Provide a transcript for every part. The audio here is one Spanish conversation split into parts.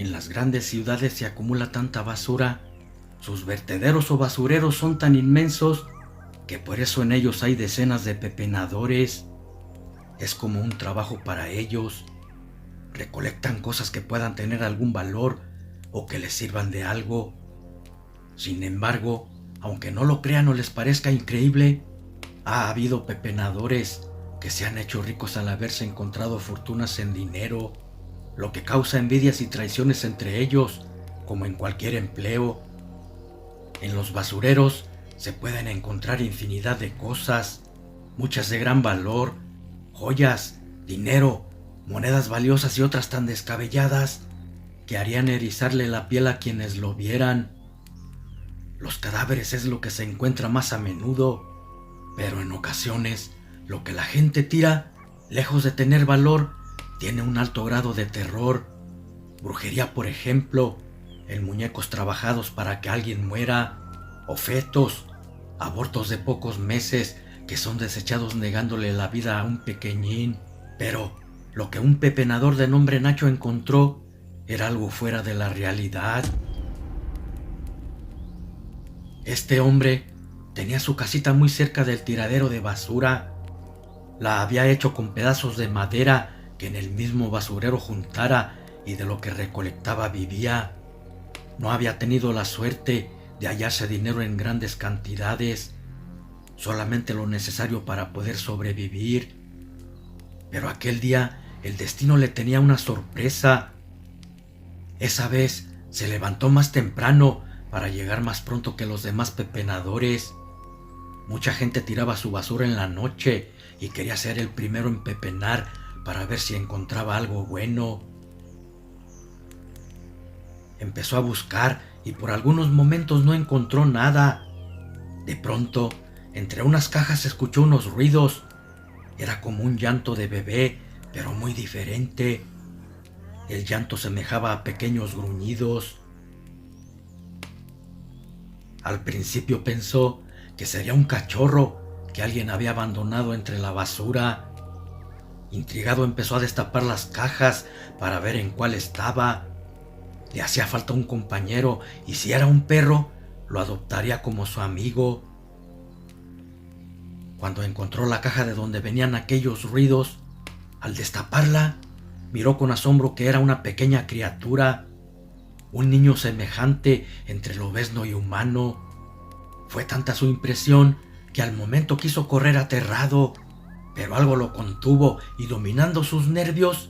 En las grandes ciudades se acumula tanta basura, sus vertederos o basureros son tan inmensos que por eso en ellos hay decenas de pepenadores. Es como un trabajo para ellos. Recolectan cosas que puedan tener algún valor o que les sirvan de algo. Sin embargo, aunque no lo crean o les parezca increíble, ha habido pepenadores que se han hecho ricos al haberse encontrado fortunas en dinero, lo que causa envidias y traiciones entre ellos, como en cualquier empleo. En los basureros se pueden encontrar infinidad de cosas, muchas de gran valor, joyas, dinero, monedas valiosas y otras tan descabelladas que harían erizarle la piel a quienes lo vieran. Los cadáveres es lo que se encuentra más a menudo, pero en ocasiones lo que la gente tira, lejos de tener valor, tiene un alto grado de terror. Brujería, por ejemplo, en muñecos trabajados para que alguien muera, o fetos, abortos de pocos meses que son desechados negándole la vida a un pequeñín. Pero lo que un pepenador de nombre Nacho encontró era algo fuera de la realidad. Este hombre tenía su casita muy cerca del tiradero de basura. La había hecho con pedazos de madera que en el mismo basurero juntara y de lo que recolectaba vivía. No había tenido la suerte de hallarse dinero en grandes cantidades, solamente lo necesario para poder sobrevivir. Pero aquel día el destino le tenía una sorpresa. Esa vez se levantó más temprano para llegar más pronto que los demás pepenadores. Mucha gente tiraba su basura en la noche y quería ser el primero en pepenar para ver si encontraba algo bueno. Empezó a buscar y por algunos momentos no encontró nada. De pronto, entre unas cajas escuchó unos ruidos. Era como un llanto de bebé, pero muy diferente. El llanto semejaba a pequeños gruñidos. Al principio pensó que sería un cachorro que alguien había abandonado entre la basura. Intrigado empezó a destapar las cajas para ver en cuál estaba. Le hacía falta un compañero y si era un perro, lo adoptaría como su amigo. Cuando encontró la caja de donde venían aquellos ruidos, al destaparla, miró con asombro que era una pequeña criatura, un niño semejante entre lobezno y humano. Fue tanta su impresión que al momento quiso correr aterrado, pero algo lo contuvo y dominando sus nervios,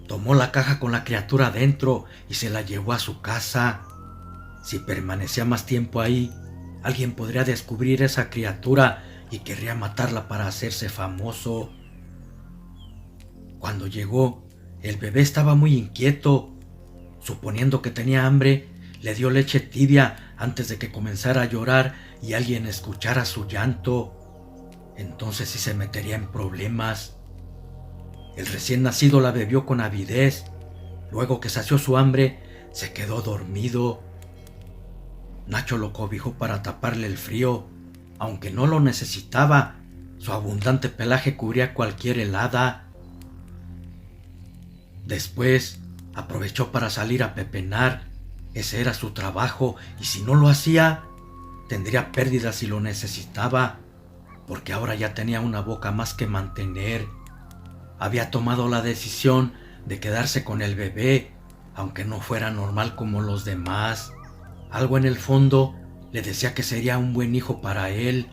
tomó la caja con la criatura dentro y se la llevó a su casa. Si permanecía más tiempo ahí, alguien podría descubrir esa criatura y querría matarla para hacerse famoso. Cuando llegó, el bebé estaba muy inquieto. Suponiendo que tenía hambre, le dio leche tibia antes de que comenzara a llorar y alguien escuchara su llanto. Entonces sí se metería en problemas. El recién nacido la bebió con avidez. Luego que sació su hambre, se quedó dormido. Nacho lo cobijó para taparle el frío, aunque no lo necesitaba. Su abundante pelaje cubría cualquier helada. Después aprovechó para salir a pepenar. Ese era su trabajo y si no lo hacía, tendría pérdidas si lo necesitaba, porque ahora ya tenía una boca más que mantener. Había tomado la decisión de quedarse con el bebé, aunque no fuera normal como los demás. Algo en el fondo le decía que sería un buen hijo para él.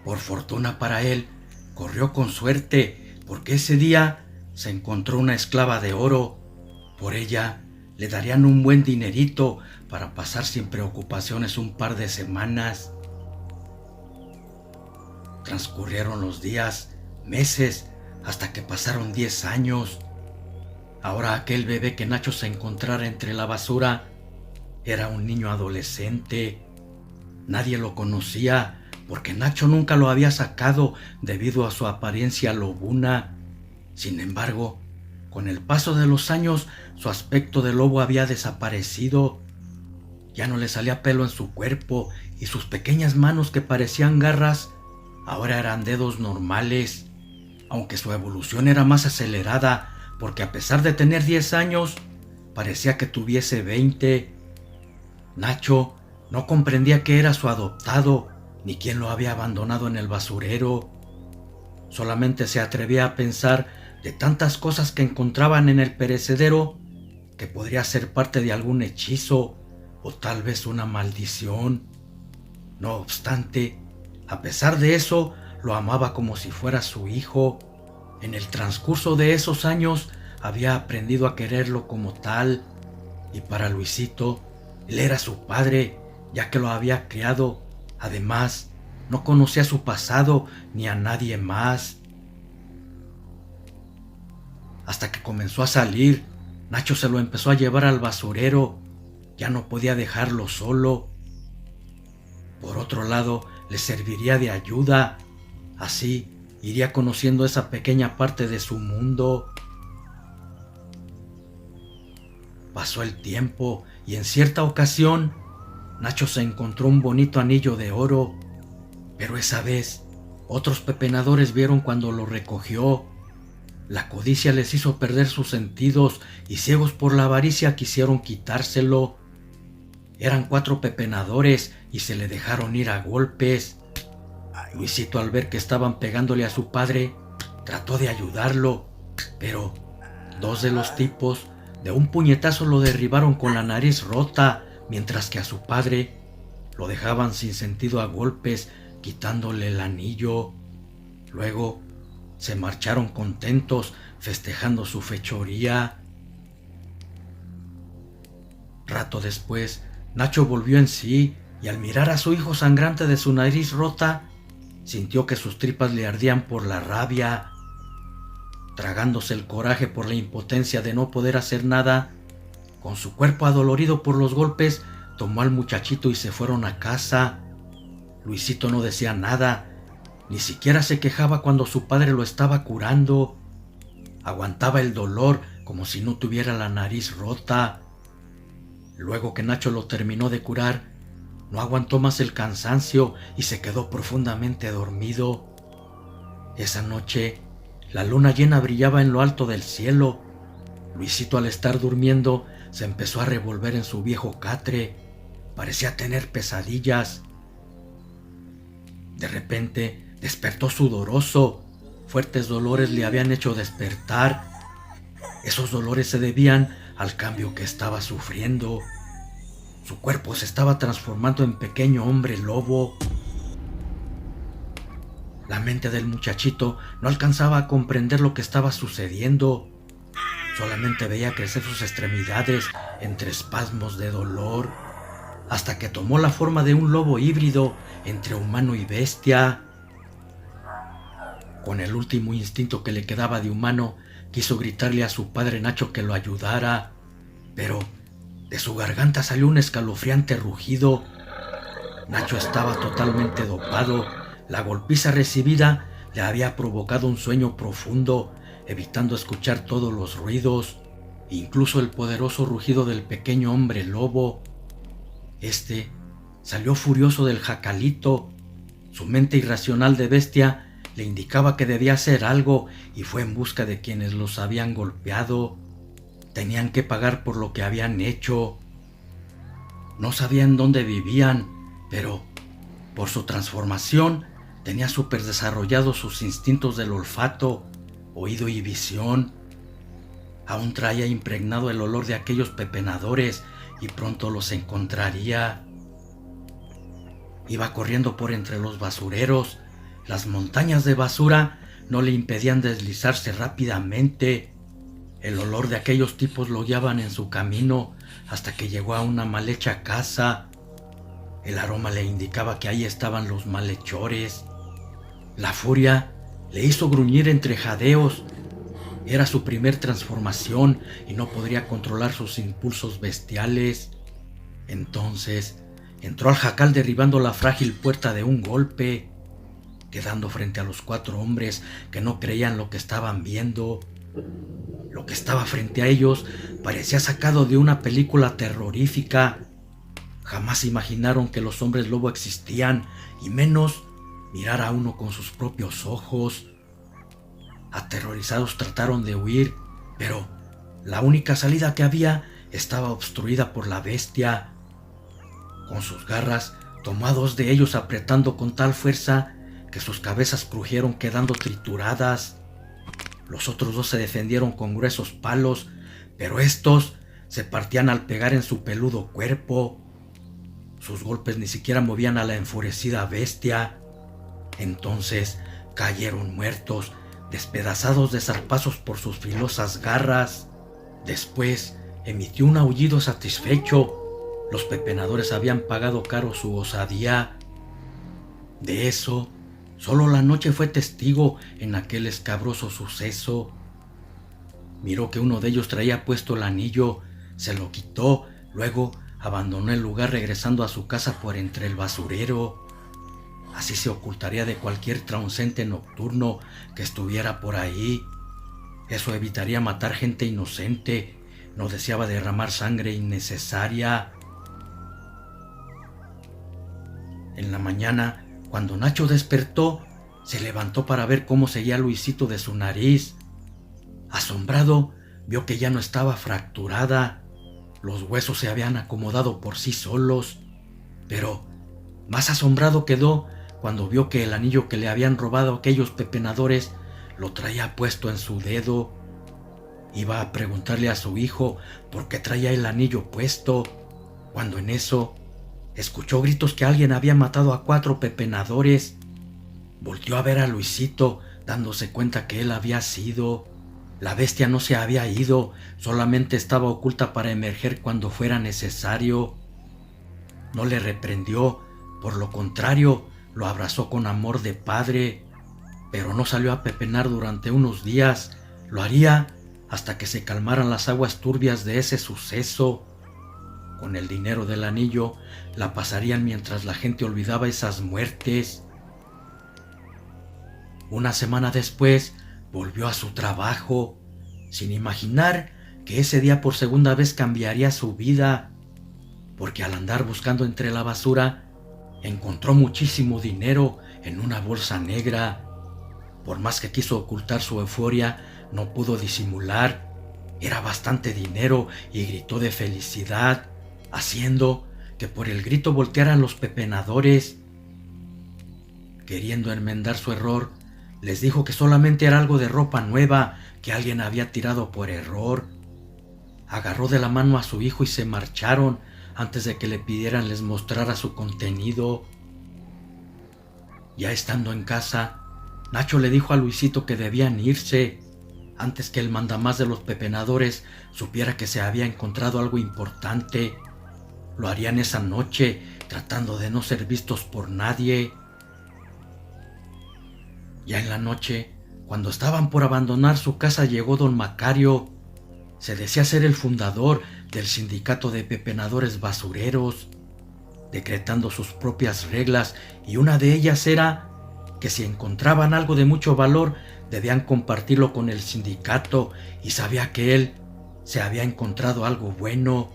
Por fortuna para él, corrió con suerte, porque ese día se encontró una esclava de oro. Por ella le darían un buen dinerito para pasar sin preocupaciones un par de semanas. Transcurrieron los días, meses, hasta que pasaron 10 años. Ahora aquel bebé que Nacho se encontrara entre la basura era un niño adolescente. Nadie lo conocía porque Nacho nunca lo había sacado debido a su apariencia lobuna. Sin embargo, con el paso de los años, su aspecto de lobo había desaparecido. Ya no le salía pelo en su cuerpo y sus pequeñas manos que parecían garras ahora eran dedos normales, aunque su evolución era más acelerada porque a pesar de tener 10 años, parecía que tuviese 20. Nacho no comprendía que era su adoptado, ni quién lo había abandonado en el basurero. Solamente se atrevía a pensar de tantas cosas que encontraban en el perecedero que podría ser parte de algún hechizo o tal vez una maldición. No obstante, a pesar de eso, lo amaba como si fuera su hijo. En el transcurso de esos años había aprendido a quererlo como tal, y para Luisito, él era su padre, ya que lo había criado. Además, no conocía su pasado ni a nadie más. Hasta que comenzó a salir, Nacho se lo empezó a llevar al basurero. Ya no podía dejarlo solo. Por otro lado, le serviría de ayuda. Así iría conociendo esa pequeña parte de su mundo. Pasó el tiempo y en cierta ocasión, Nacho se encontró un bonito anillo de oro. Pero esa vez, otros pepenadores vieron cuando lo recogió. La codicia les hizo perder sus sentidos y ciegos por la avaricia quisieron quitárselo. Eran 4 pepenadores y se le dejaron ir a golpes. Luisito, al ver que estaban pegándole a su padre, trató de ayudarlo, pero 2 de los tipos de un puñetazo lo derribaron con la nariz rota, mientras que a su padre lo dejaban sin sentido a golpes, quitándole el anillo. Luego se marcharon contentos, festejando su fechoría. Rato después, Nacho volvió en sí y al mirar a su hijo sangrante de su nariz rota, sintió que sus tripas le ardían por la rabia. Tragándose el coraje por la impotencia de no poder hacer nada, con su cuerpo adolorido por los golpes, tomó al muchachito y se fueron a casa. Luisito no decía nada, ni siquiera se quejaba cuando su padre lo estaba curando. Aguantaba el dolor como si no tuviera la nariz rota. Luego que Nacho lo terminó de curar, no aguantó más el cansancio y se quedó profundamente dormido. Esa noche, la luna llena brillaba en lo alto del cielo. Luisito, al estar durmiendo, se empezó a revolver en su viejo catre. Parecía tener pesadillas. De repente, despertó sudoroso. Fuertes dolores le habían hecho despertar. Esos dolores se debían al cambio que estaba sufriendo. Su cuerpo se estaba transformando en pequeño hombre lobo. La mente del muchachito no alcanzaba a comprender lo que estaba sucediendo. Solamente veía crecer sus extremidades entre espasmos de dolor, hasta que tomó la forma de un lobo híbrido entre humano y bestia. Con el último instinto que le quedaba de humano, quiso gritarle a su padre Nacho que lo ayudara, pero de su garganta salió un escalofriante rugido. Nacho estaba totalmente dopado. La golpiza recibida le había provocado un sueño profundo, evitando escuchar todos los ruidos, incluso el poderoso rugido del pequeño hombre lobo. Este salió furioso del jacalito. Su mente irracional de bestia le indicaba que debía hacer algo y fue en busca de quienes los habían golpeado. Tenían que pagar por lo que habían hecho. No sabían dónde vivían, pero por su transformación tenía súper desarrollados sus instintos del olfato, oído y visión. Aún traía impregnado el olor de aquellos pepenadores y pronto los encontraría. Iba corriendo por entre los basureros. Las montañas de basura no le impedían deslizarse rápidamente. El olor de aquellos tipos lo guiaban en su camino hasta que llegó a una mal hecha casa. El aroma le indicaba que ahí estaban los malhechores. La furia le hizo gruñir entre jadeos. Era su primer transformación y no podría controlar sus impulsos bestiales. Entonces entró al jacal derribando la frágil puerta de un golpe, quedando frente a los 4 hombres que no creían lo que estaban viendo. Lo que estaba frente a ellos parecía sacado de una película terrorífica. Jamás imaginaron que los hombres lobo existían, y menos mirar a uno con sus propios ojos. Aterrorizados trataron de huir, pero la única salida que había estaba obstruida por la bestia. Con sus garras tomó a 2 de ellos apretando con tal fuerza que sus cabezas crujieron quedando trituradas. Los otros 2 se defendieron con gruesos palos, pero estos se partían al pegar en su peludo cuerpo. Sus golpes ni siquiera movían a la enfurecida bestia. Entonces cayeron muertos, despedazados de zarpazos por sus filosas garras. Después emitió un aullido satisfecho. Los pepenadores habían pagado caro su osadía. De eso, solo la noche fue testigo en aquel escabroso suceso. Miró que uno de ellos traía puesto el anillo, se lo quitó, luego abandonó el lugar regresando a su casa por entre el basurero. Así se ocultaría de cualquier transeúnte nocturno que estuviera por ahí. Eso evitaría matar gente inocente. No deseaba derramar sangre innecesaria. En la mañana, cuando Nacho despertó, se levantó para ver cómo seguía Luisito de su nariz. Asombrado, vio que ya no estaba fracturada. Los huesos se habían acomodado por sí solos. Pero más asombrado quedó cuando vio que el anillo que le habían robado aquellos pepenadores lo traía puesto en su dedo. Iba a preguntarle a su hijo por qué traía el anillo puesto, cuando en eso escuchó gritos que alguien había matado a 4 pepenadores. Volteó a ver a Luisito, dándose cuenta que él había sido. La bestia no se había ido, solamente estaba oculta para emerger cuando fuera necesario. No le reprendió, por lo contrario, lo abrazó con amor de padre, pero no salió a pepenar durante unos días. Lo haría hasta que se calmaran las aguas turbias de ese suceso. Con el dinero del anillo la pasarían mientras la gente olvidaba esas muertes. Una semana después volvió a su trabajo, sin imaginar que ese día por segunda vez cambiaría su vida, porque al andar buscando entre la basura encontró muchísimo dinero en una bolsa negra. Por más que quiso ocultar su euforia, no pudo disimular. Era bastante dinero y gritó de felicidad, haciendo que por el grito voltearan los pepenadores. Queriendo enmendar su error, les dijo que solamente era algo de ropa nueva que alguien había tirado por error. Agarró de la mano a su hijo y se marcharon antes de que le pidieran les mostrara su contenido. Ya estando en casa, Nacho le dijo a Luisito que debían irse antes que el mandamás de los pepenadores supiera que se había encontrado algo importante. Lo harían esa noche, tratando de no ser vistos por nadie. Ya en la noche, cuando estaban por abandonar su casa, llegó don Macario. Se decía ser el fundador del sindicato de pepenadores basureros, decretando sus propias reglas, y una de ellas era que si encontraban algo de mucho valor, debían compartirlo con el sindicato, y sabía que él se había encontrado algo bueno.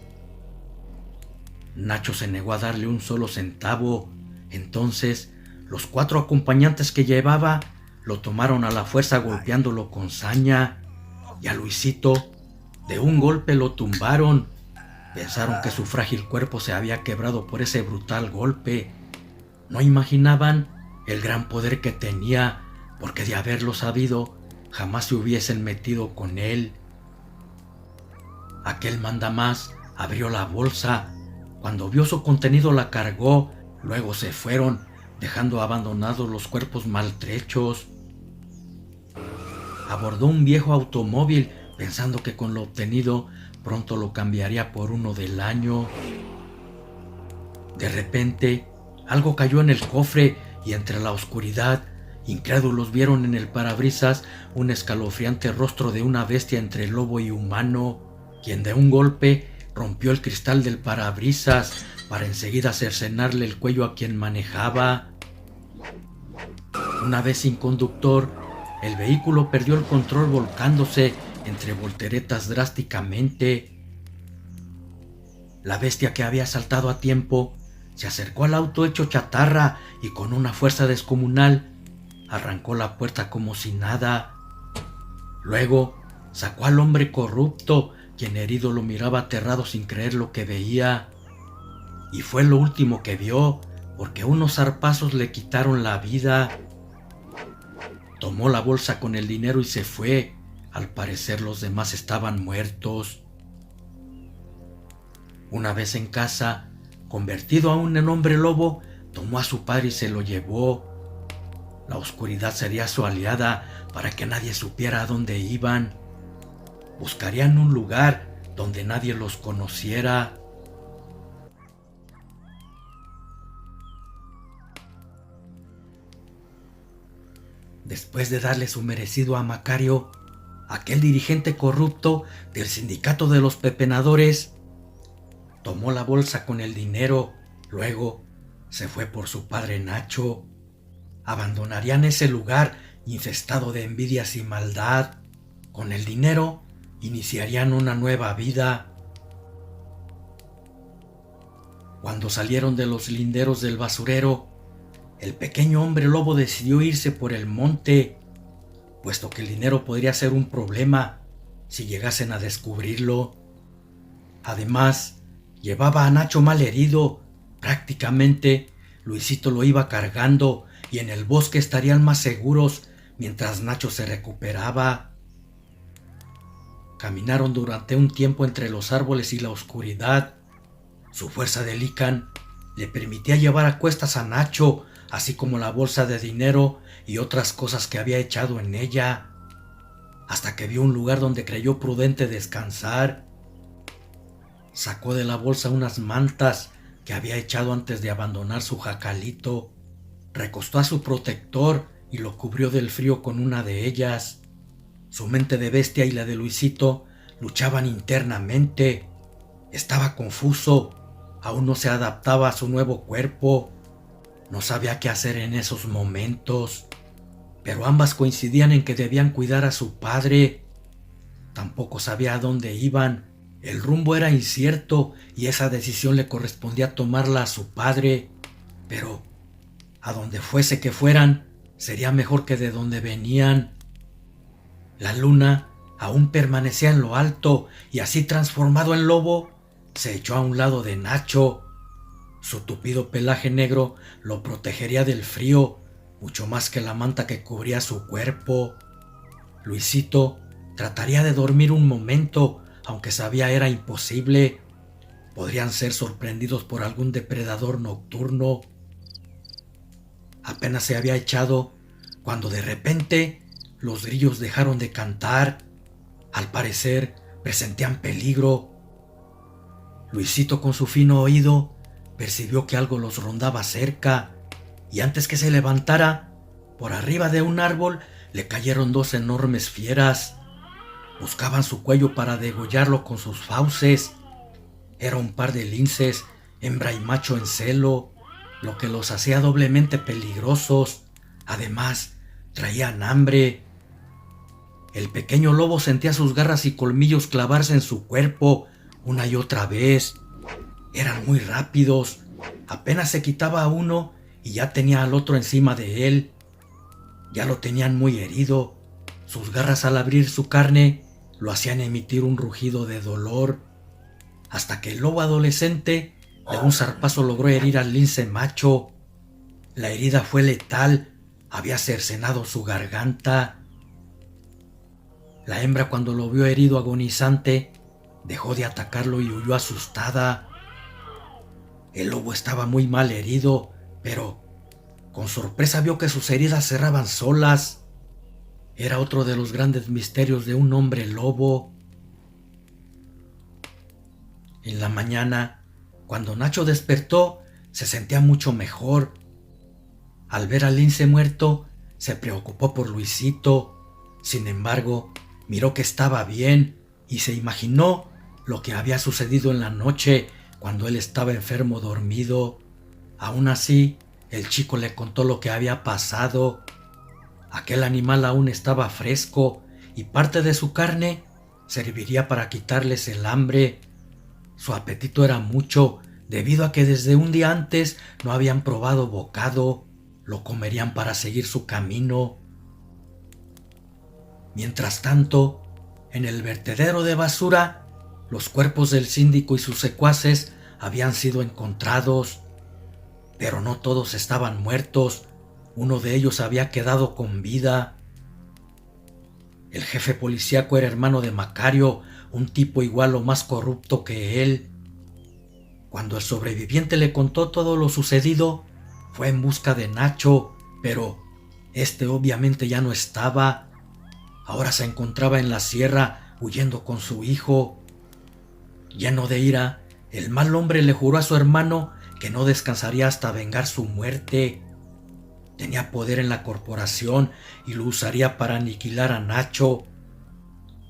Nacho se negó a darle un solo centavo. Entonces, los 4 acompañantes que llevaba lo tomaron a la fuerza golpeándolo con saña, y a Luisito de un golpe lo tumbaron. Pensaron que su frágil cuerpo se había quebrado por ese brutal golpe. No imaginaban el gran poder que tenía, porque de haberlo sabido, jamás se hubiesen metido con él. Aquel mandamás abrió la bolsa. Cuando vio su contenido la cargó, luego se fueron, dejando abandonados los cuerpos maltrechos. Abordó un viejo automóvil pensando que con lo obtenido pronto lo cambiaría por uno del año. De repente, algo cayó en el cofre y entre la oscuridad, incrédulos vieron en el parabrisas un escalofriante rostro de una bestia entre lobo y humano, quien de un golpe rompió el cristal del parabrisas para enseguida cercenarle el cuello a quien manejaba. Una vez sin conductor, el vehículo perdió el control volcándose entre volteretas drásticamente. La bestia, que había saltado a tiempo, se acercó al auto hecho chatarra y con una fuerza descomunal arrancó la puerta como si nada. Luego sacó al hombre corrupto, quien herido lo miraba aterrado sin creer lo que veía. Y fue lo último que vio, porque unos zarpazos le quitaron la vida. Tomó la bolsa con el dinero y se fue. Al parecer los demás estaban muertos. Una vez en casa, convertido aún en hombre lobo, tomó a su padre y se lo llevó. La oscuridad sería su aliada para que nadie supiera a dónde iban. Buscarían un lugar donde nadie los conociera. Después de darle su merecido a Macario, aquel dirigente corrupto del sindicato de los pepenadores, tomó la bolsa con el dinero, luego se fue por su padre Nacho. Abandonarían ese lugar infestado de envidias y maldad. Con el dinero iniciarían una nueva vida. Cuando salieron de los linderos del basurero, el pequeño hombre lobo decidió irse por el monte, puesto que el dinero podría ser un problema si llegasen a descubrirlo. Además, llevaba a Nacho mal herido. Prácticamente Luisito lo iba cargando y en el bosque estarían más seguros mientras Nacho se recuperaba. Caminaron durante un tiempo entre los árboles y la oscuridad. Su fuerza de lícan le permitía llevar a cuestas a Nacho, así como la bolsa de dinero y otras cosas que había echado en ella, hasta que vio un lugar donde creyó prudente descansar. Sacó de la bolsa unas mantas que había echado antes de abandonar su jacalito, recostó a su protector y lo cubrió del frío con una de ellas. Su mente de bestia y la de Luisito luchaban internamente. Estaba confuso, aún no se adaptaba a su nuevo cuerpo. No sabía qué hacer en esos momentos, pero ambas coincidían en que debían cuidar a su padre. Tampoco sabía a dónde iban. El rumbo era incierto y esa decisión le correspondía tomarla a su padre. Pero a donde fuese que fueran, sería mejor que de donde venían. La luna aún permanecía en lo alto y así transformado en lobo, se echó a un lado de Nacho. Su tupido pelaje negro lo protegería del frío, mucho más que la manta que cubría su cuerpo. Luisito trataría de dormir un momento, aunque sabía era imposible. Podrían ser sorprendidos por algún depredador nocturno. Apenas se había echado cuando de repente los grillos dejaron de cantar. Al parecer presentían peligro. Luisito, con su fino oído, percibió que algo los rondaba cerca, y antes que se levantara, por arriba de un árbol le cayeron dos enormes fieras. Buscaban su cuello para degollarlo con sus fauces. Era un par de linces, hembra y macho en celo, lo que los hacía doblemente peligrosos. Además, traían hambre. El pequeño lobo sentía sus garras y colmillos clavarse en su cuerpo una y otra vez. Eran muy rápidos. Apenas se quitaba a uno y ya tenía al otro encima de él. Ya lo tenían muy herido. Sus garras, al abrir su carne, lo hacían emitir un rugido de dolor, hasta que el lobo adolescente de un zarpazo logró herir al lince macho. La herida fue letal, había cercenado su garganta. La hembra, cuando lo vio herido agonizante, dejó de atacarlo y huyó asustada. El lobo estaba muy mal herido, pero con sorpresa vio que sus heridas cerraban solas. Era otro de los grandes misterios de un hombre lobo. En la mañana, cuando Nacho despertó, se sentía mucho mejor. Al ver al lince muerto, se preocupó por Luisito. Sin embargo, miró que estaba bien y se imaginó lo que había sucedido en la noche cuando él estaba enfermo dormido. Aún así, el chico le contó lo que había pasado. Aquel animal aún estaba fresco y parte de su carne serviría para quitarles el hambre. Su apetito era mucho debido a que desde un día antes no habían probado bocado. Lo comerían para seguir su camino. Mientras tanto, en el vertedero de basura, Los cuerpos del síndico y sus secuaces habían sido encontrados, pero no todos estaban muertos. Uno de ellos había quedado con vida. El jefe policíaco era hermano de Macario, un tipo igual o más corrupto que él. Cuando el sobreviviente le contó todo lo sucedido, fue en busca de Nacho, pero este obviamente ya no estaba. Ahora se encontraba en la sierra huyendo con su hijo. Lleno de ira, el mal hombre le juró a su hermano que no descansaría hasta vengar su muerte. Tenía poder en la corporación y lo usaría para aniquilar a Nacho.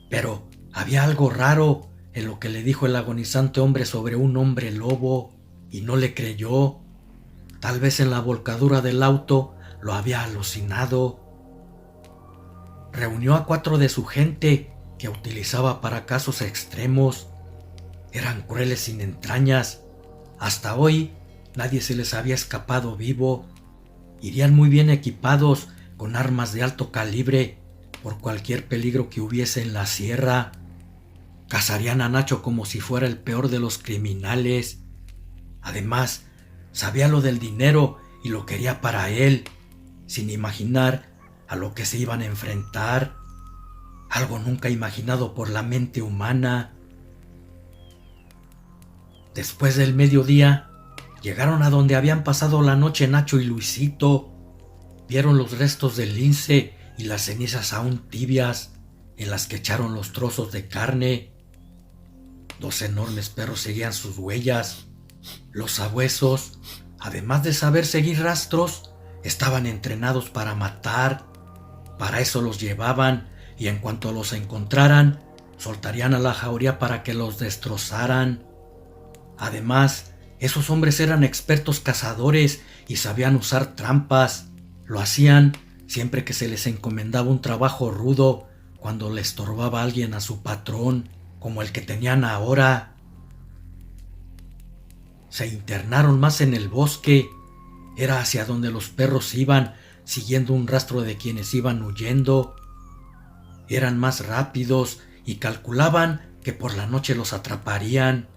Pero había algo raro en lo que le dijo el agonizante hombre sobre un hombre lobo, y no le creyó. Tal vez en la volcadura del auto lo había alucinado. Reunió a 4 de su gente que utilizaba para casos extremos. Eran crueles sin entrañas. Hasta hoy nadie se les había escapado vivo. Irían muy bien equipados con armas de alto calibre por cualquier peligro que hubiese en la sierra. Cazarían a Nacho como si fuera el peor de los criminales. Además, sabía lo del dinero y lo quería para él, sin imaginar a lo que se iban a enfrentar. Algo nunca imaginado por la mente humana. Después del mediodía, llegaron a donde habían pasado la noche Nacho y Luisito. Vieron los restos del lince y las cenizas aún tibias, en las que echaron los trozos de carne. 2 enormes perros seguían sus huellas. Los sabuesos, además de saber seguir rastros, estaban entrenados para matar. Para eso los llevaban, y en cuanto los encontraran, soltarían a la jauría para que los destrozaran. Además, esos hombres eran expertos cazadores y sabían usar trampas. Lo hacían siempre que se les encomendaba un trabajo rudo, cuando le estorbaba a alguien a su patrón, como el que tenían ahora. Se internaron más en el bosque. Era hacia donde los perros iban, siguiendo un rastro de quienes iban huyendo. Eran más rápidos y calculaban que por la noche los atraparían.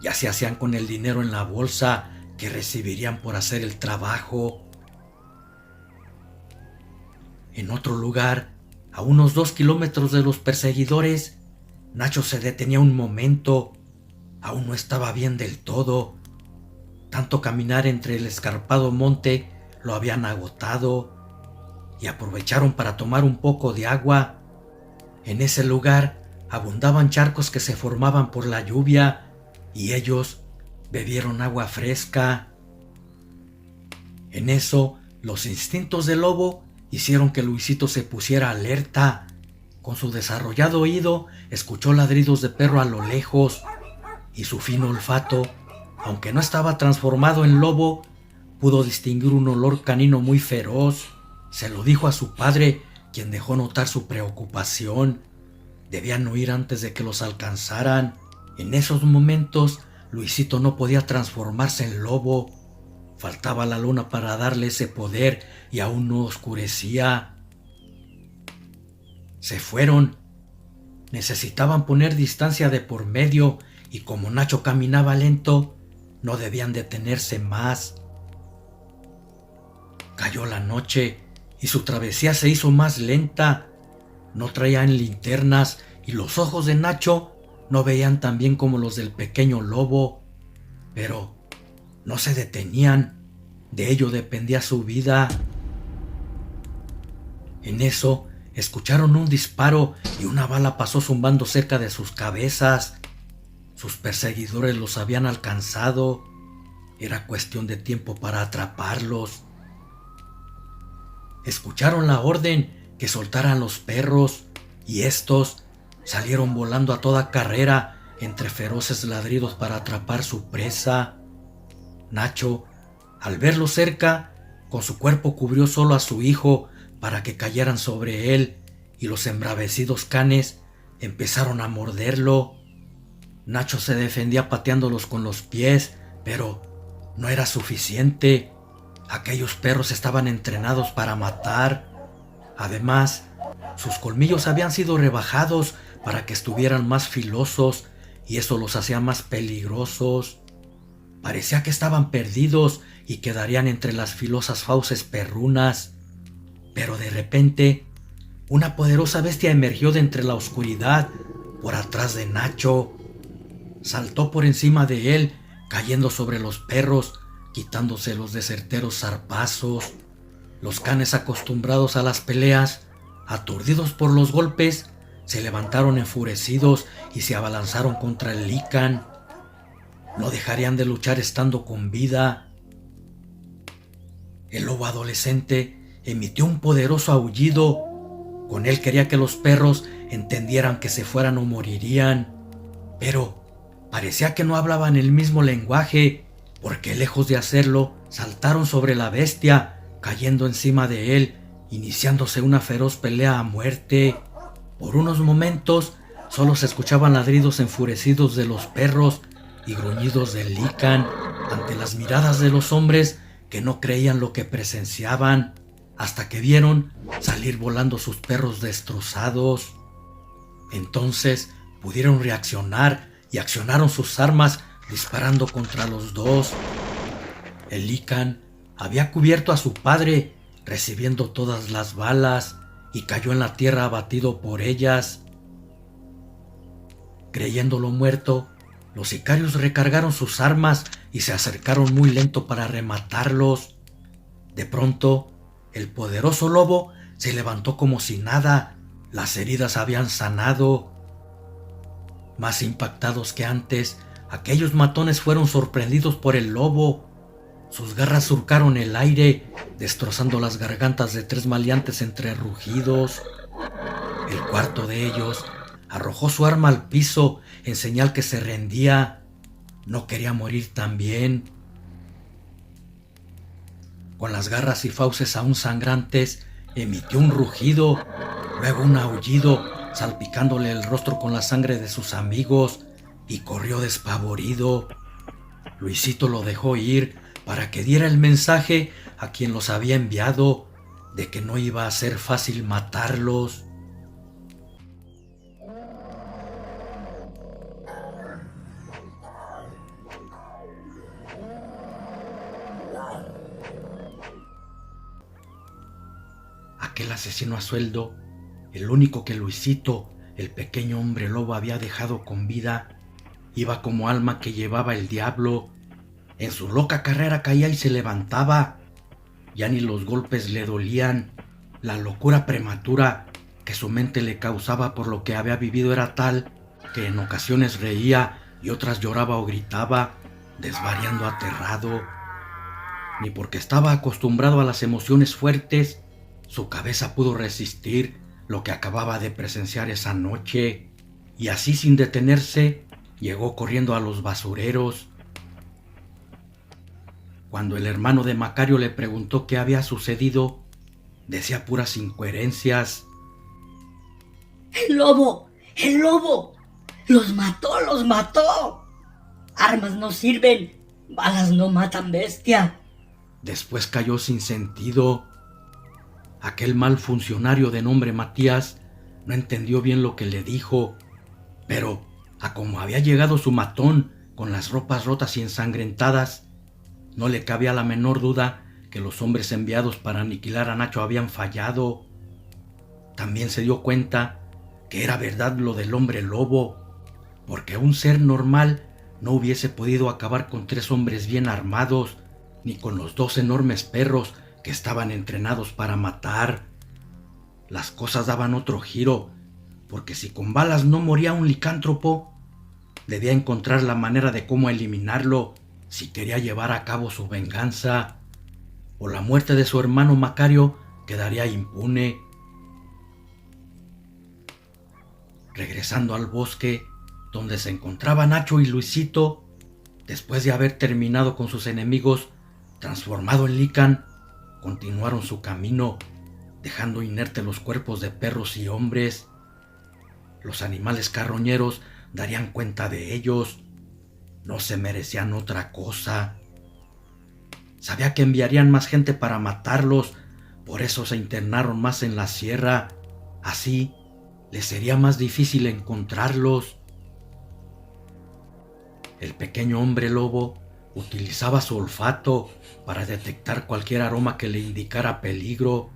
Ya se hacían con el dinero en la bolsa que recibirían por hacer el trabajo. En otro lugar, a unos 2 kilómetros de los perseguidores, Nacho se detenía un momento. Aún no estaba bien del todo. Tanto caminar entre el escarpado monte lo habían agotado, y aprovecharon para tomar un poco de agua. En ese lugar abundaban charcos que se formaban por la lluvia, y ellos bebieron agua fresca. En eso, los instintos del lobo hicieron que Luisito se pusiera alerta. Con su desarrollado oído, escuchó ladridos de perro a lo lejos, y su fino olfato, aunque no estaba transformado en lobo, pudo distinguir un olor canino muy feroz. Se lo dijo a su padre, quien dejó notar su preocupación. Debían huir antes de que los alcanzaran. En esos momentos, Luisito no podía transformarse en lobo. Faltaba la luna para darle ese poder y aún no oscurecía. Se fueron. Necesitaban poner distancia de por medio, y como Nacho caminaba lento, no debían detenerse más. Cayó la noche y su travesía se hizo más lenta. No traían linternas y los ojos de Nacho no veían tan bien como los del pequeño lobo, pero no se detenían. De ello dependía su vida. En eso escucharon un disparo y una bala pasó zumbando cerca de sus cabezas. Sus perseguidores los habían alcanzado. Era cuestión de tiempo para atraparlos. Escucharon la orden que soltaran los perros, y estos salieron volando a toda carrera entre feroces ladridos para atrapar su presa. Nacho, al verlo cerca, con su cuerpo cubrió solo a su hijo para que cayeran sobre él, y los embravecidos canes empezaron a morderlo. Nacho se defendía pateándolos con los pies, pero no era suficiente. Aquellos perros estaban entrenados para matar. Además, sus colmillos habían sido rebajados para que estuvieran más filosos, y eso los hacía más peligrosos. Parecía que estaban perdidos y quedarían entre las filosas fauces perrunas. Pero de repente, una poderosa bestia emergió de entre la oscuridad, por atrás de Nacho. Saltó por encima de él, cayendo sobre los perros, quitándose los de certeros zarpazos. Los canes, acostumbrados a las peleas, aturdidos por los golpes, se levantaron enfurecidos y se abalanzaron contra el Lycan. No dejarían de luchar estando con vida. El lobo adolescente emitió un poderoso aullido. Con él quería que los perros entendieran que se fueran o morirían. Pero parecía que no hablaban el mismo lenguaje, porque lejos de hacerlo, saltaron sobre la bestia, cayendo encima de él, iniciándose una feroz pelea a muerte. Por unos momentos solo se escuchaban ladridos enfurecidos de los perros y gruñidos del Lycan ante las miradas de los hombres que no creían lo que presenciaban, hasta que vieron salir volando sus perros destrozados. Entonces pudieron reaccionar y accionaron sus armas disparando contra los dos. El Lycan había cubierto a su padre, recibiendo todas las balas, y cayó en la tierra abatido por ellas. Creyéndolo muerto, los sicarios recargaron sus armas y se acercaron muy lento para rematarlos. De pronto, el poderoso lobo se levantó como si nada. Las heridas habían sanado. Más impactados que antes, aquellos matones fueron sorprendidos por el lobo. Sus garras surcaron el aire, destrozando las gargantas de 3 maleantes entre rugidos. El cuarto de ellos arrojó su arma al piso en señal que se rendía. No quería morir también. Con las garras y fauces aún sangrantes, emitió un rugido, luego un aullido, salpicándole el rostro con la sangre de sus amigos, y corrió despavorido. Luisito lo dejó ir para que diera el mensaje a quien los había enviado de que no iba a ser fácil matarlos. Aquel asesino a sueldo, el único que Luisito, el pequeño hombre lobo, había dejado con vida, iba como alma que llevaba el diablo. En su loca carrera caía y se levantaba. Ya ni los golpes le dolían. La locura prematura que su mente le causaba por lo que había vivido era tal que en ocasiones reía y otras lloraba o gritaba, desvariando aterrado. Ni porque estaba acostumbrado a las emociones fuertes, su cabeza pudo resistir lo que acababa de presenciar esa noche, y así sin detenerse llegó corriendo a los basureros. Cuando el hermano de Macario le preguntó qué había sucedido, decía puras incoherencias. ¡El lobo! ¡El lobo! ¡Los mató! ¡Los mató! Armas no sirven, balas no matan bestia. Después cayó sin sentido. Aquel mal funcionario de nombre Matías no entendió bien lo que le dijo, pero a como había llegado su matón con las ropas rotas y ensangrentadas, no le cabía la menor duda que los hombres enviados para aniquilar a Nacho habían fallado. También se dio cuenta que era verdad lo del hombre lobo, porque un ser normal no hubiese podido acabar con 3 hombres bien armados, ni con los 2 enormes perros que estaban entrenados para matar. Las cosas daban otro giro, porque si con balas no moría un licántropo, debía encontrar la manera de cómo eliminarlo si quería llevar a cabo su venganza, o la muerte de su hermano Macario quedaría impune. Regresando al bosque donde se encontraban Nacho y Luisito, después de haber terminado con sus enemigos, transformado en Lycan, continuaron su camino, dejando inerte los cuerpos de perros y hombres. Los animales carroñeros darían cuenta de ellos. No se merecían otra cosa. Sabía que enviarían más gente para matarlos, por eso se internaron más en la sierra. Así les sería más difícil encontrarlos. El pequeño hombre lobo utilizaba su olfato para detectar cualquier aroma que le indicara peligro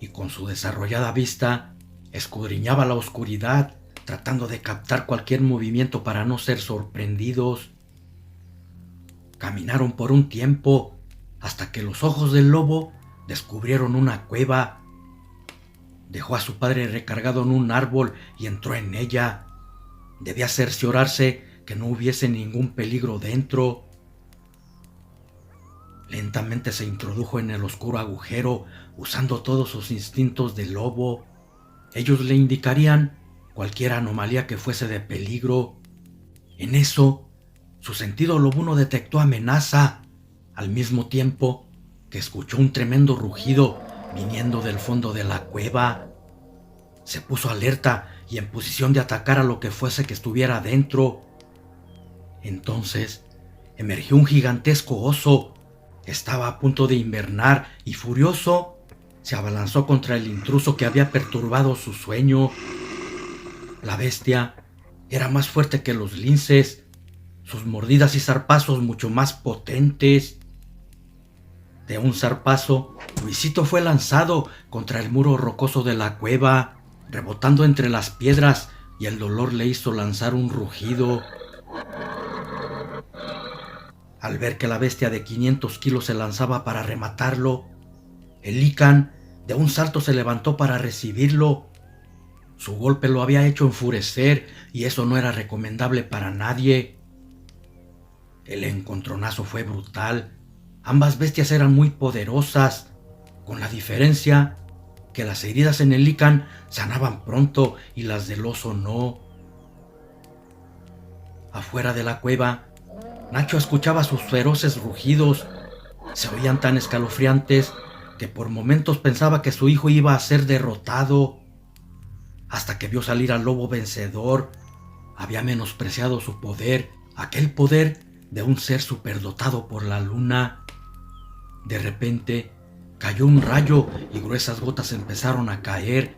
y con su desarrollada vista escudriñaba la oscuridad tratando de captar cualquier movimiento para no ser sorprendidos. Caminaron por un tiempo hasta que los ojos del lobo descubrieron una cueva. Dejó a su padre recargado en un árbol y entró en ella. Debía cerciorarse que no hubiese ningún peligro dentro. Lentamente se introdujo en el oscuro agujero usando todos sus instintos de lobo. Ellos le indicarían cualquier anomalía que fuese de peligro. En eso, su sentido lobuno detectó amenaza, al mismo tiempo que escuchó un tremendo rugido viniendo del fondo de la cueva. Se puso alerta y en posición de atacar a lo que fuese que estuviera dentro. Entonces, emergió un gigantesco oso. Estaba a punto de invernar y furioso, se abalanzó contra el intruso que había perturbado su sueño. La bestia era más fuerte que los linces, sus mordidas y zarpazos mucho más potentes. De un zarpazo, Luisito fue lanzado contra el muro rocoso de la cueva, rebotando entre las piedras, y el dolor le hizo lanzar un rugido. Al ver que la bestia de 500 kilos se lanzaba para rematarlo, el lícan de un salto se levantó para recibirlo. Su golpe lo había hecho enfurecer y eso no era recomendable para nadie. El encontronazo fue brutal. Ambas bestias eran muy poderosas, con la diferencia que las heridas en el lícan sanaban pronto y las del oso no. Afuera de la cueva, Nacho escuchaba sus feroces rugidos. Se oían tan escalofriantes que por momentos pensaba que su hijo iba a ser derrotado, hasta que vio salir al lobo vencedor. Había menospreciado su poder, aquel poder de un ser superdotado por la luna. De repente cayó un rayo y gruesas gotas empezaron a caer,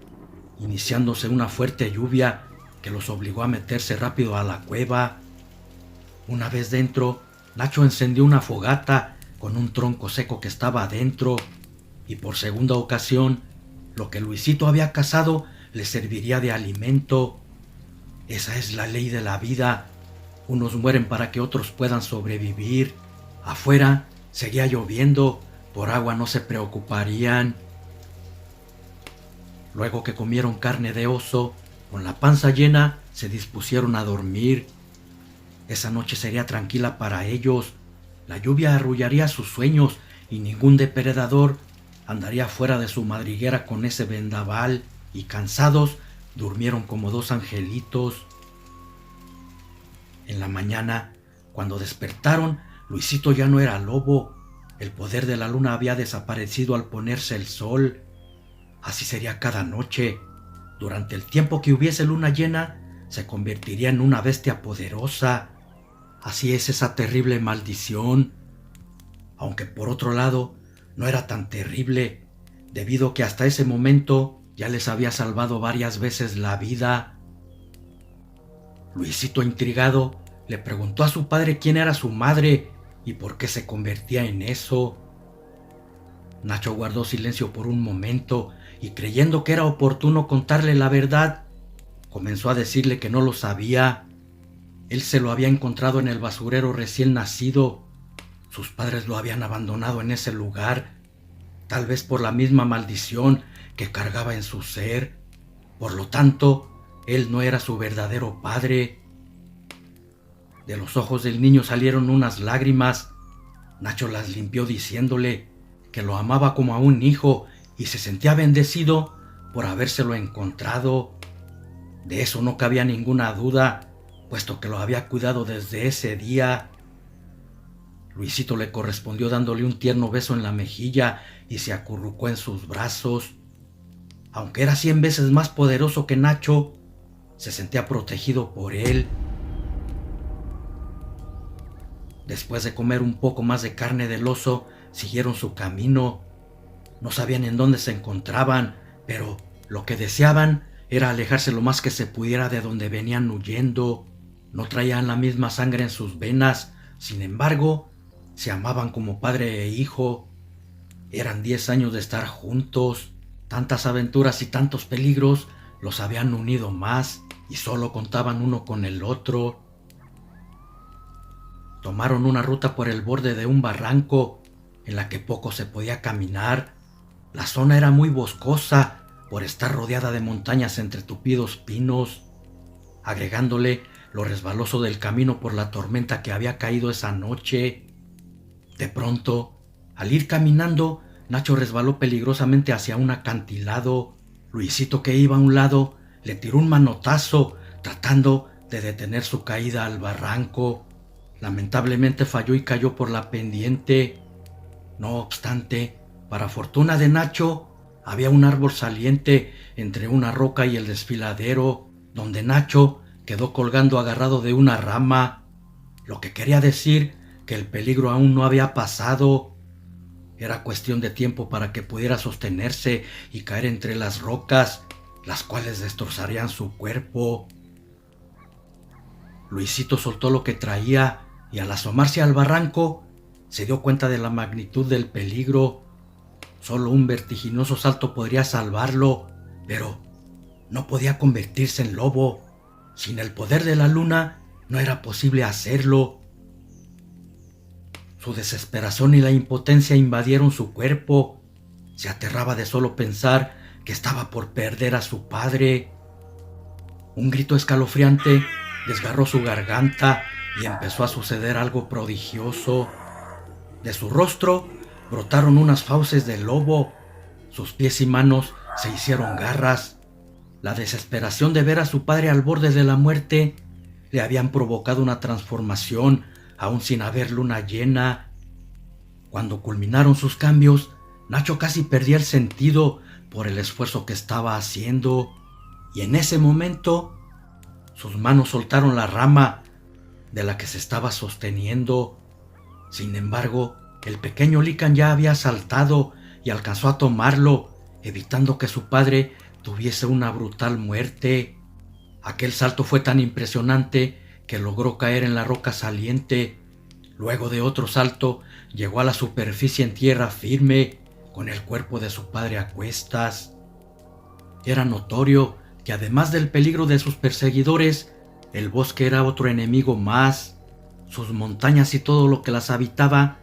iniciándose una fuerte lluvia que los obligó a meterse rápido a la cueva. Una vez dentro, Nacho encendió una fogata con un tronco seco que estaba adentro, y por segunda ocasión, lo que Luisito había cazado le serviría de alimento. Esa es la ley de la vida. Unos mueren para que otros puedan sobrevivir. Afuera seguía lloviendo, por agua no se preocuparían. Luego que comieron carne de oso, con la panza llena, se dispusieron a dormir. Esa noche sería tranquila para ellos. La lluvia arrullaría sus sueños y ningún depredador andaría fuera de su madriguera con ese vendaval, y cansados durmieron como dos angelitos. En la mañana, cuando despertaron, Luisito ya no era lobo. El poder de la luna había desaparecido al ponerse el sol. Así sería cada noche. Durante el tiempo que hubiese luna llena, se convertiría en una bestia poderosa. Así es esa terrible maldición. Aunque por otro lado, no era tan terrible, debido a que hasta ese momento ya les había salvado varias veces la vida. Luisito, intrigado, le preguntó a su padre quién era su madre y por qué se convertía en eso. Nacho guardó silencio por un momento y, creyendo que era oportuno contarle la verdad, comenzó a decirle que no lo sabía. Él se lo había encontrado en el basurero recién nacido. Sus padres lo habían abandonado en ese lugar, tal vez por la misma maldición que cargaba en su ser. Por lo tanto, él no era su verdadero padre. De los ojos del niño salieron unas lágrimas. Nacho las limpió diciéndole que lo amaba como a un hijo y se sentía bendecido por habérselo encontrado. De eso no cabía ninguna duda, puesto que lo había cuidado desde ese día. Luisito le correspondió dándole un tierno beso en la mejilla y se acurrucó en sus brazos. Aunque era 100 veces más poderoso que Nacho, se sentía protegido por él. Después de comer un poco más de carne del oso, siguieron su camino. No sabían en dónde se encontraban, pero lo que deseaban era alejarse lo más que se pudiera de donde venían huyendo. No traían la misma sangre en sus venas, sin embargo, se amaban como padre e hijo. Eran 10 años de estar juntos. Tantas aventuras y tantos peligros los habían unido más y solo contaban uno con el otro. Tomaron una ruta por el borde de un barranco en la que poco se podía caminar. La zona era muy boscosa por estar rodeada de montañas entre tupidos pinos, agregándole lo resbaloso del camino por la tormenta que había caído esa noche. De pronto, al ir caminando, Nacho resbaló peligrosamente hacia un acantilado. Luisito, que iba a un lado, le tiró un manotazo tratando de detener su caída al barranco. Lamentablemente falló y cayó por la pendiente. No obstante, para fortuna de Nacho, había un árbol saliente entre una roca y el desfiladero, donde Nacho quedó colgando agarrado de una rama, lo que quería decir que el peligro aún no había pasado. Era cuestión de tiempo para que pudiera sostenerse y caer entre las rocas, las cuales destrozarían su cuerpo. Luisito soltó lo que traía y al asomarse al barranco se dio cuenta de la magnitud del peligro. Solo un vertiginoso salto podría salvarlo, pero no podía convertirse en lobo. Sin el poder de la luna no era posible hacerlo. Su desesperación y la impotencia invadieron su cuerpo. Se aterraba de solo pensar que estaba por perder a su padre. Un grito escalofriante desgarró su garganta y empezó a suceder algo prodigioso. De su rostro brotaron unas fauces de lobo. Sus pies y manos se hicieron garras. La desesperación de ver a su padre al borde de la muerte le habían provocado una transformación aún sin haber luna llena. Cuando culminaron sus cambios, Nacho casi perdía el sentido por el esfuerzo que estaba haciendo, y en ese momento sus manos soltaron la rama de la que se estaba sosteniendo. Sin embargo, el pequeño Lican ya había saltado y alcanzó a tomarlo, evitando que su padre tuviese una brutal muerte. Aquel salto fue tan impresionante que logró caer en la roca saliente. Luego de otro salto, llegó a la superficie en tierra firme, con el cuerpo de su padre a cuestas. Era notorio que además del peligro de sus perseguidores, el bosque era otro enemigo más. Sus montañas y todo lo que las habitaba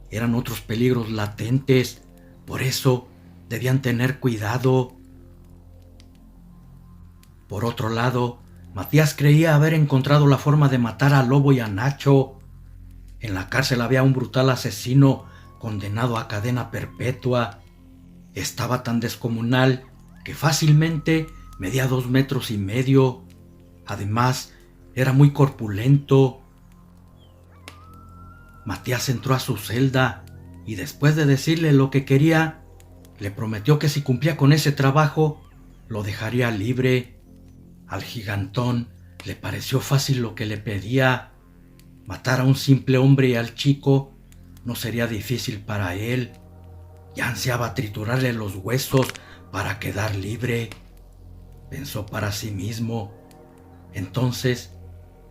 eran otros peligros latentes. Por eso debían tener cuidado. Por otro lado, Matías creía haber encontrado la forma de matar a Lobo y a Nacho. En la cárcel había un brutal asesino condenado a cadena perpetua. Estaba tan descomunal que fácilmente medía 2,5 metros. Además, era muy corpulento. Matías entró a su celda y después de decirle lo que quería, le prometió que si cumplía con ese trabajo, lo dejaría libre. Al gigantón le pareció fácil lo que le pedía. Matar a un simple hombre y al chico no sería difícil para él. Ya ansiaba triturarle los huesos para quedar libre, pensó para sí mismo. Entonces,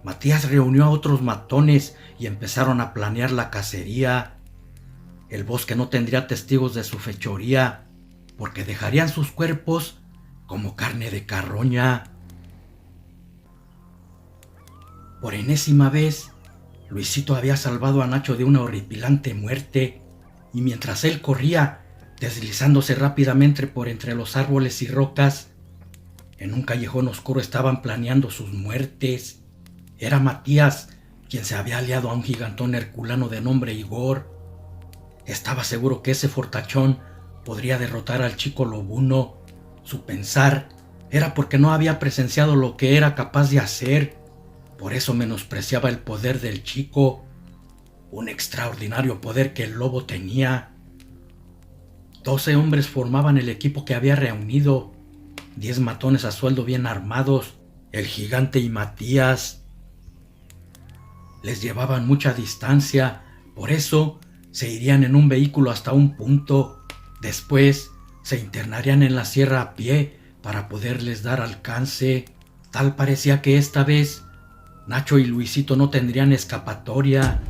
Matías reunió a otros matones y empezaron a planear la cacería. El bosque no tendría testigos de su fechoría, porque dejarían sus cuerpos como carne de carroña. Por enésima vez, Luisito había salvado a Nacho de una horripilante muerte, y mientras él corría, deslizándose rápidamente por entre los árboles y rocas, en un callejón oscuro estaban planeando sus muertes. Era Matías quien se había aliado a un gigantón herculano de nombre Igor. Estaba seguro que ese fortachón podría derrotar al chico lobuno. Su pensar era porque no había presenciado lo que era capaz de hacer. Por eso menospreciaba el poder del chico, un extraordinario poder que el lobo tenía. 12 hombres formaban el equipo que había reunido, 10 matones a sueldo bien armados, el gigante y Matías. Les llevaban mucha distancia, por eso se irían en un vehículo hasta un punto. Después se internarían en la sierra a pie para poderles dar alcance. Tal parecía que esta vez Nacho y Luisito no tendrían escapatoria.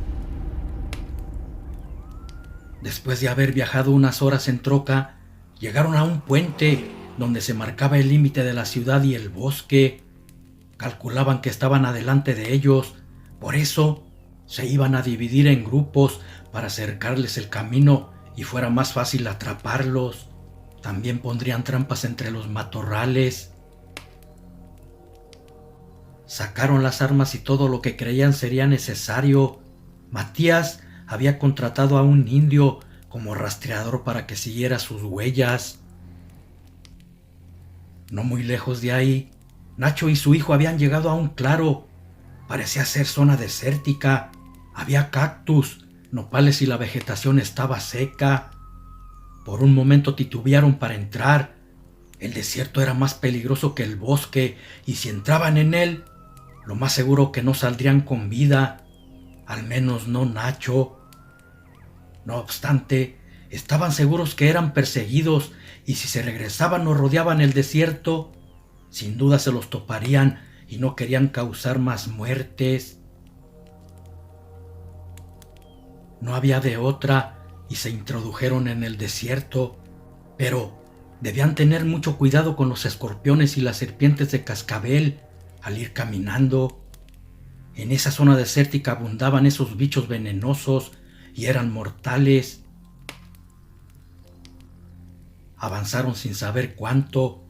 Después de haber viajado unas horas en troca, llegaron a un puente donde se marcaba el límite de la ciudad y el bosque. Calculaban que estaban adelante de ellos, por eso se iban a dividir en grupos para acercarles el camino y fuera más fácil atraparlos. También pondrían trampas entre los matorrales. Sacaron las armas y todo lo que creían sería necesario. Matías había contratado a un indio como rastreador para que siguiera sus huellas. No muy lejos de ahí, Nacho y su hijo habían llegado a un claro. Parecía ser zona desértica. Había cactus, nopales y la vegetación estaba seca. Por un momento titubearon para entrar. El desierto era más peligroso que el bosque, y si entraban en él, lo más seguro que no saldrían con vida, al menos no Nacho. No obstante, estaban seguros que eran perseguidos, y si se regresaban o rodeaban el desierto, sin duda se los toparían y no querían causar más muertes. No había de otra y se introdujeron en el desierto, pero debían tener mucho cuidado con los escorpiones y las serpientes de cascabel al ir caminando. En esa zona desértica abundaban esos bichos venenosos y eran mortales. Avanzaron sin saber cuánto.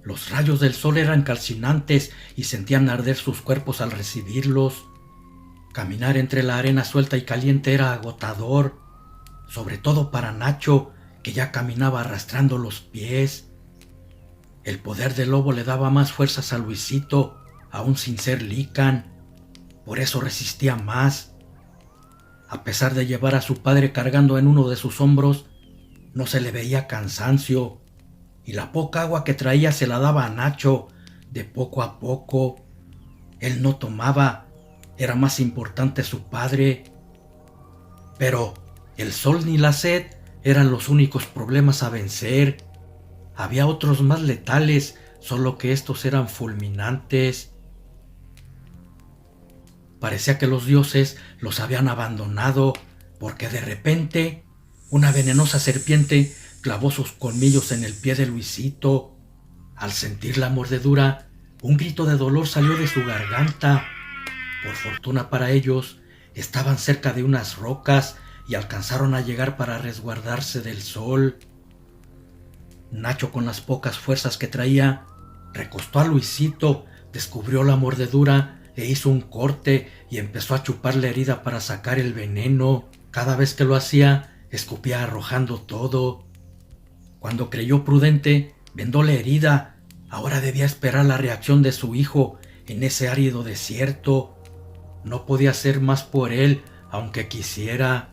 Los rayos del sol eran calcinantes y sentían arder sus cuerpos al recibirlos. Caminar entre la arena suelta y caliente era agotador, sobre todo para Nacho, que ya caminaba arrastrando los pies. El poder del lobo le daba más fuerzas a Luisito, aún sin ser Lican. Por eso resistía más. A pesar de llevar a su padre cargando en uno de sus hombros, no se le veía cansancio, y la poca agua que traía se la daba a Nacho, de poco a poco. Él no tomaba, era más importante su padre. Pero el sol ni la sed eran los únicos problemas a vencer. Había otros más letales, solo que estos eran fulminantes. Parecía que los dioses los habían abandonado, porque de repente una venenosa serpiente clavó sus colmillos en el pie de Luisito. Al sentir la mordedura, un grito de dolor salió de su garganta. Por fortuna para ellos, estaban cerca de unas rocas y alcanzaron a llegar para resguardarse del sol. Nacho, con las pocas fuerzas que traía, recostó a Luisito, descubrió la mordedura e hizo un corte y empezó a chupar la herida para sacar el veneno. Cada vez que lo hacía, escupía arrojando todo. Cuando creyó prudente, vendó la herida. Ahora debía esperar la reacción de su hijo en ese árido desierto. No podía hacer más por él, aunque quisiera.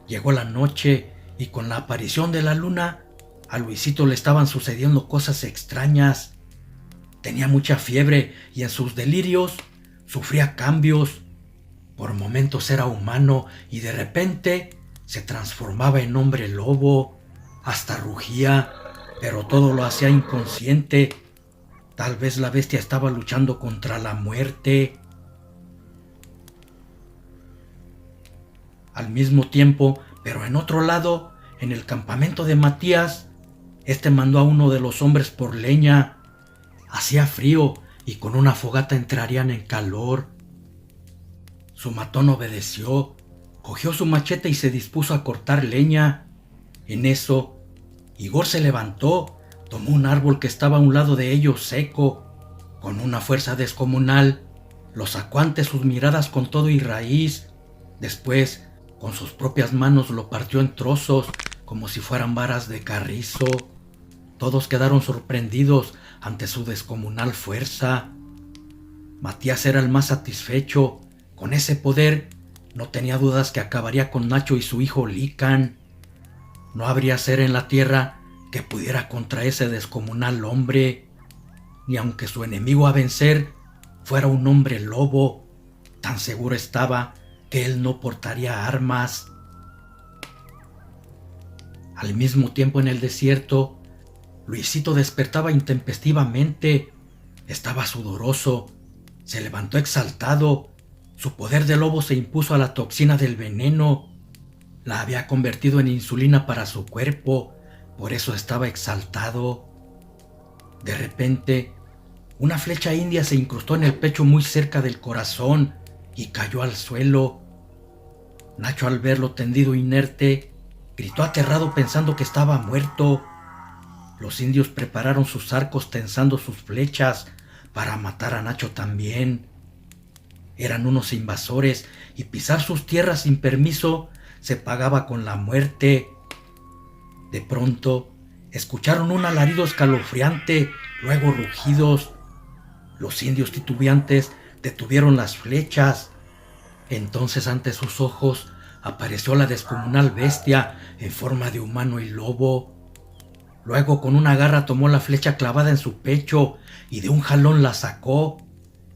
Llegó la noche y con la aparición de la luna, a Luisito le estaban sucediendo cosas extrañas. Tenía mucha fiebre y en sus delirios sufría cambios. Por momentos era humano y de repente se transformaba en hombre lobo. Hasta rugía, pero todo lo hacía inconsciente. Tal vez la bestia estaba luchando contra la muerte. Al mismo tiempo, pero en otro lado, en el campamento de Matías, este mandó a uno de los hombres por leña. Hacía frío y con una fogata entrarían en calor. Su matón obedeció, cogió su machete y se dispuso a cortar leña. En eso, Igor se levantó, tomó un árbol que estaba a un lado de ellos seco. Con una fuerza descomunal, lo sacó ante sus miradas con todo y raíz. Después, con sus propias manos lo partió en trozos, como si fueran varas de carrizo. Todos quedaron sorprendidos ante su descomunal fuerza. Matías era el más satisfecho. Con ese poder, no tenía dudas que acabaría con Nacho y su hijo Lican. No habría ser en la tierra que pudiera contra ese descomunal hombre, ni aunque su enemigo a vencer fuera un hombre lobo. Tan seguro estaba que él no portaría armas. Al mismo tiempo en el desierto, Luisito despertaba intempestivamente. Estaba sudoroso, se levantó exaltado. Su poder de lobo se impuso a la toxina del veneno. La había convertido en insulina para su cuerpo, por eso estaba exaltado. De repente, una flecha india se incrustó en el pecho muy cerca del corazón y cayó al suelo. Nacho, al verlo tendido inerte, gritó aterrado pensando que estaba muerto. Los indios prepararon sus arcos tensando sus flechas para matar a Nacho también. Eran unos invasores y pisar sus tierras sin permiso se pagaba con la muerte. De pronto, escucharon un alarido escalofriante, luego rugidos. Los indios titubeantes detuvieron las flechas. Entonces ante sus ojos apareció la descomunal bestia en forma de humano y lobo. Luego con una garra tomó la flecha clavada en su pecho y de un jalón la sacó.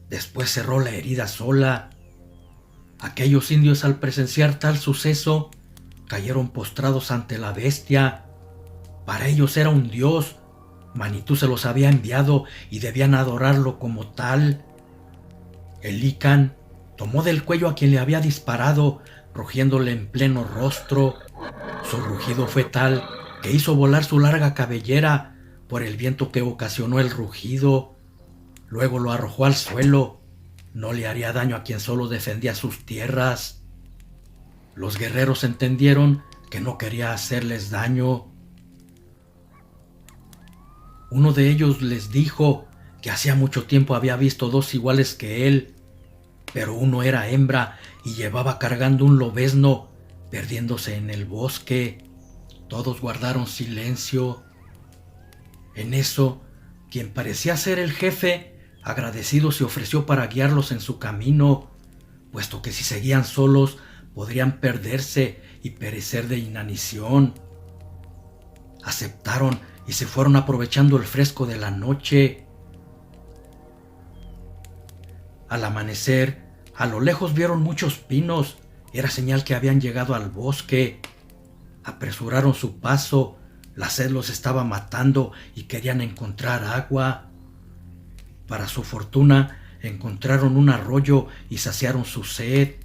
Después cerró la herida sola. Aquellos indios, al presenciar tal suceso, cayeron postrados ante la bestia. Para ellos era un dios. Manitú se los había enviado y debían adorarlo como tal. El Licán tomó del cuello a quien le había disparado, rugiéndole en pleno rostro. Su rugido fue tal que hizo volar su larga cabellera por el viento que ocasionó el rugido. Luego lo arrojó al suelo. No le haría daño a quien solo defendía sus tierras. Los guerreros entendieron que no quería hacerles daño. Uno de ellos les dijo que hacía mucho tiempo había visto dos iguales que él, pero uno era hembra y llevaba cargando un lobezno, perdiéndose en el bosque. Todos guardaron silencio. En eso, quien parecía ser el jefe, agradecido, se ofreció para guiarlos en su camino, puesto que si seguían solos podrían perderse y perecer de inanición. Aceptaron y se fueron aprovechando el fresco de la noche. Al amanecer, a lo lejos vieron muchos pinos. Era señal que habían llegado al bosque. Apresuraron su paso. La sed los estaba matando y querían encontrar agua. Para su fortuna, encontraron un arroyo y saciaron su sed.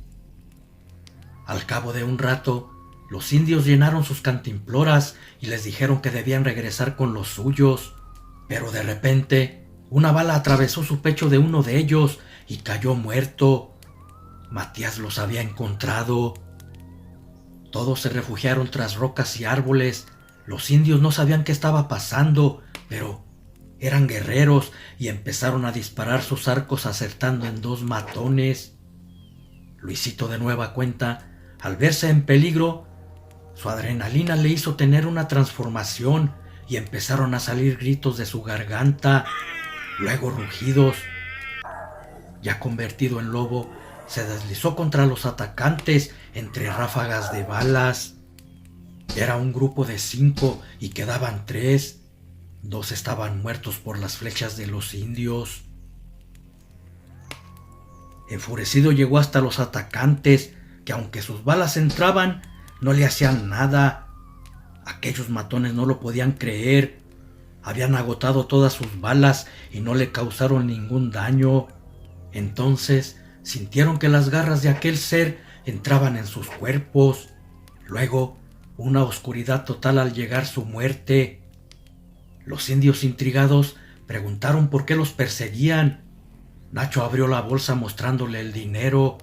Al cabo de un rato, los indios llenaron sus cantimploras y les dijeron que debían regresar con los suyos. Pero de repente, una bala atravesó su pecho de uno de ellos y cayó muerto. Matías los había encontrado. Todos se refugiaron tras rocas y árboles. Los indios no sabían qué estaba pasando, pero eran guerreros y empezaron a disparar sus arcos acertando en dos matones. Luisito, de nueva cuenta, al verse en peligro, su adrenalina le hizo tener una transformación y empezaron a salir gritos de su garganta, luego rugidos. Ya convertido en lobo, se deslizó contra los atacantes entre ráfagas de balas. Era un grupo de 5 y quedaban 3. 2 estaban muertos por las flechas de los indios. Enfurecido llegó hasta los atacantes, que aunque sus balas entraban, no le hacían nada. Aquellos matones no lo podían creer. Habían agotado todas sus balas y no le causaron ningún daño. Entonces sintieron que las garras de aquel ser entraban en sus cuerpos. Luego, una oscuridad total al llegar su muerte. Los indios, intrigados, preguntaron por qué los perseguían. Nacho abrió la bolsa mostrándole el dinero.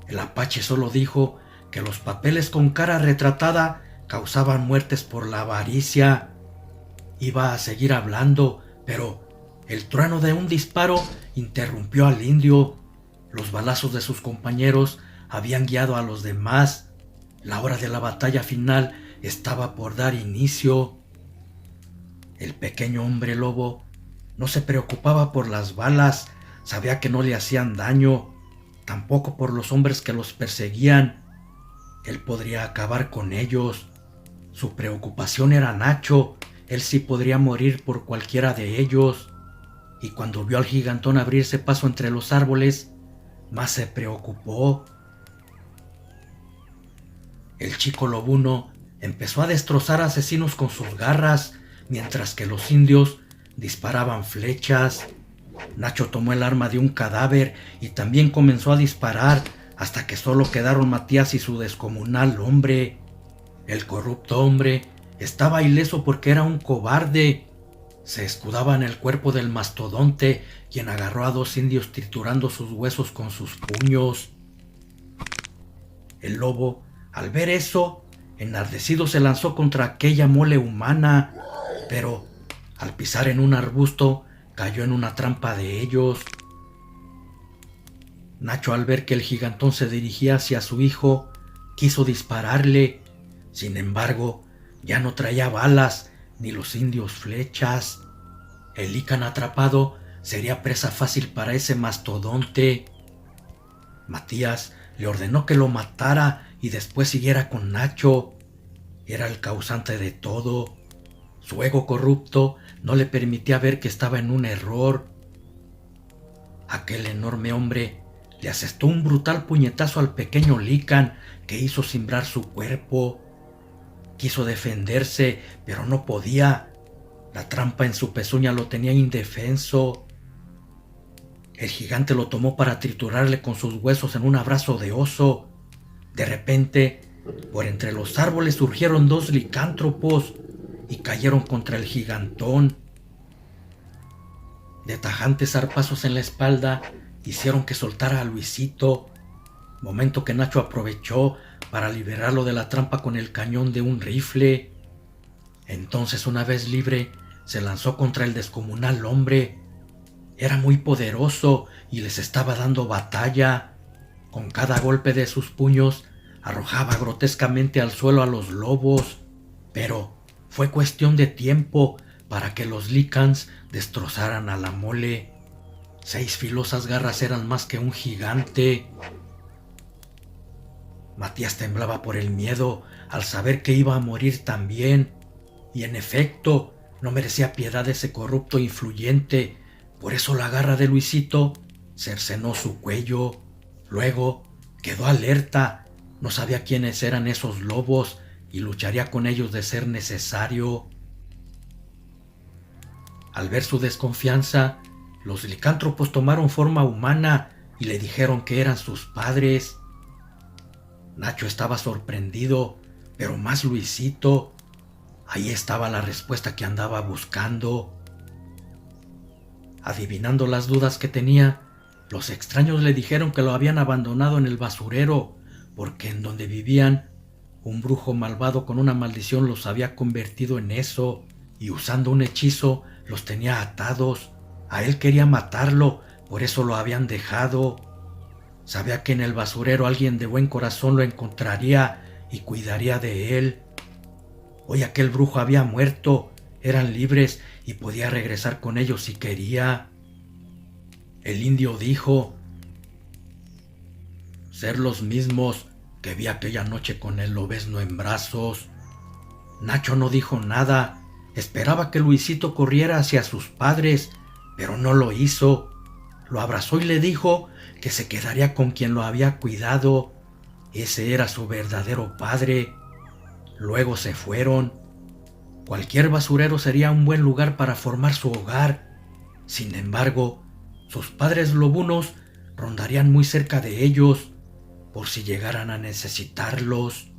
El apache solo dijo que los papeles con cara retratada causaban muertes por la avaricia. Iba a seguir hablando, pero el trueno de un disparo interrumpió al indio. Los balazos de sus compañeros habían guiado a los demás. La hora de la batalla final estaba por dar inicio. El pequeño hombre lobo no se preocupaba por las balas, sabía que no le hacían daño, tampoco por los hombres que los perseguían. Él podría acabar con ellos. Su preocupación era Nacho, él sí podría morir por cualquiera de ellos. Y cuando vio al gigantón abrirse paso entre los árboles, más se preocupó. El chico lobuno empezó a destrozar asesinos con sus garras, mientras que los indios disparaban flechas. Nacho tomó el arma de un cadáver y también comenzó a disparar hasta que solo quedaron Matías y su descomunal hombre. El corrupto hombre estaba ileso porque era un cobarde. Se escudaba en el cuerpo del mastodonte, quien agarró a 2 indios triturando sus huesos con sus puños. El lobo, al ver eso, enardecido se lanzó contra aquella mole humana, pero al pisar en un arbusto cayó en una trampa de ellos. Nacho, al ver que el gigantón se dirigía hacia su hijo, quiso dispararle. Sin embargo, ya no traía balas ni los indios flechas. El lícan atrapado sería presa fácil para ese mastodonte. Matías le ordenó que lo matara y después siguiera con Nacho. Era el causante de todo. Su ego corrupto no le permitía ver que estaba en un error. Aquel enorme hombre le asestó un brutal puñetazo al pequeño lícan que hizo cimbrar su cuerpo. Quiso defenderse, pero no podía. La trampa en su pezuña lo tenía indefenso. El gigante lo tomó para triturarle con sus huesos en un abrazo de oso. De repente, por entre los árboles surgieron 2 licántropos y cayeron contra el gigantón. De tajantes zarpazos en la espalda hicieron que soltara a Luisito, momento que Nacho aprovechó para liberarlo de la trampa con el cañón de un rifle. Entonces, una vez libre, se lanzó contra el descomunal hombre. Era muy poderoso y les estaba dando batalla. Con cada golpe de sus puños arrojaba grotescamente al suelo a los lobos, pero fue cuestión de tiempo para que los lícans destrozaran a la mole. 6 filosas garras eran más que un gigante. Matías temblaba por el miedo al saber que iba a morir también, y en efecto no merecía piedad ese corrupto influyente. Por eso la garra de Luisito cercenó su cuello. Luego quedó alerta, no sabía quiénes eran esos lobos y lucharía con ellos de ser necesario. Al ver su desconfianza, los licántropos tomaron forma humana y le dijeron que eran sus padres. Nacho estaba sorprendido, pero más Luisito. Ahí estaba la respuesta que andaba buscando. Adivinando las dudas que tenía, los extraños le dijeron que lo habían abandonado en el basurero, porque en donde vivían, un brujo malvado con una maldición los había convertido en eso, y usando un hechizo los tenía atados. A él quería matarlo, por eso lo habían dejado. Sabía que en el basurero alguien de buen corazón lo encontraría y cuidaría de él. Hoy aquel brujo había muerto, eran libres y podía regresar con ellos si quería. El indio dijo: ser los mismos que vi aquella noche con el lobezno en brazos. Nacho no dijo nada, esperaba que Luisito corriera hacia sus padres, pero no lo hizo. Lo abrazó y le dijo que se quedaría con quien lo había cuidado. Ese era su verdadero padre. Luego se fueron. Cualquier basurero sería un buen lugar para formar su hogar. Sin embargo, sus padres lobunos rondarían muy cerca de ellos, por si llegaran a necesitarlos.